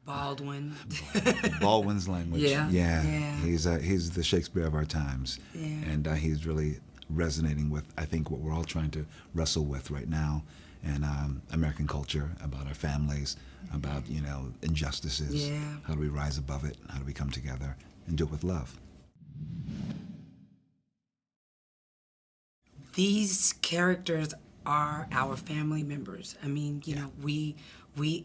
Baldwin. Baldwin's language. Yeah. He's the Shakespeare of our times, and he's really resonating with, I think, what we're all trying to wrestle with right now, and American culture, about our families, about injustices. Yeah. How do we rise above it? How do we come together and do it with love? These characters are our family members. I mean, you know, we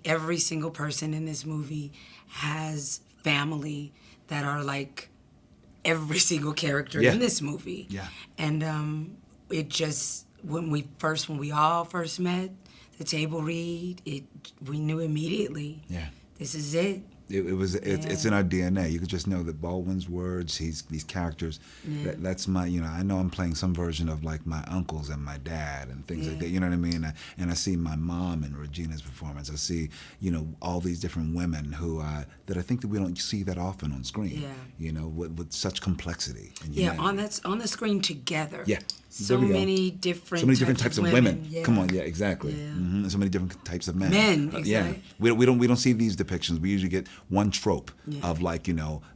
every single person in this movie has family that are like every single character in this movie. Yeah. And it just when we all first met, the table read, we knew immediately. Yeah. This is it. It's in our DNA. You could just know that Baldwin's words, these characters. That's my, I know I'm playing some version of like my uncles and my dad and things like that. You know what I mean? And I see my mom in Regina's performance. I see, all these different women who that I think that we don't see that often on screen. Yeah. With such complexity. And on the screen together. Yeah. So many different types of women. Yeah. Come on, exactly. Yeah. And so many different types of men. Exactly. Yeah, we don't see these depictions. We usually get one trope of like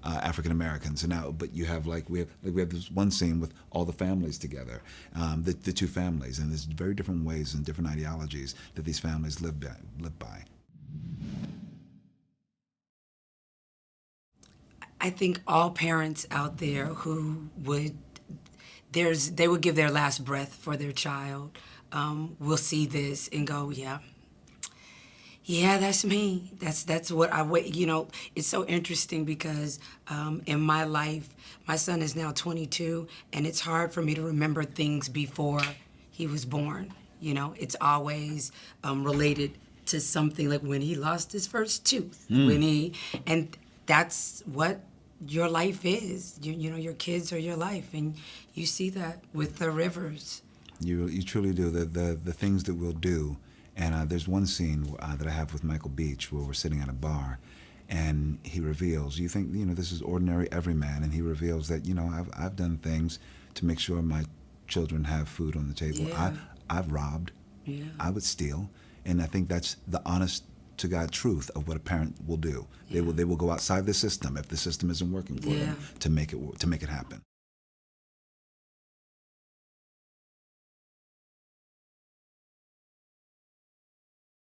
African Americans. And now, but you have we have this one scene with all the families together, the two families, and there's very different ways and different ideologies that these families live by. I think all parents out there who they would give their last breath for their child, will see this and go, yeah, that's me. That's what I wait. It's so interesting because in my life, my son is now 22, and it's hard for me to remember things before he was born. It's always related to something like when he lost his first tooth, and that's what your life is. Your kids are your life, and you see that with the Rivers. You truly do. The things that we'll do, and there's one scene that I have with Michael Beach where we're sitting at a bar, and he reveals, you think this is ordinary everyman, and he reveals that I've done things to make sure my children have food on the table. Yeah. I've robbed. Yeah. I would steal, and I think that's the honest to God truth of what a parent will do. They will go outside the system if the system isn't working for them to make it happen.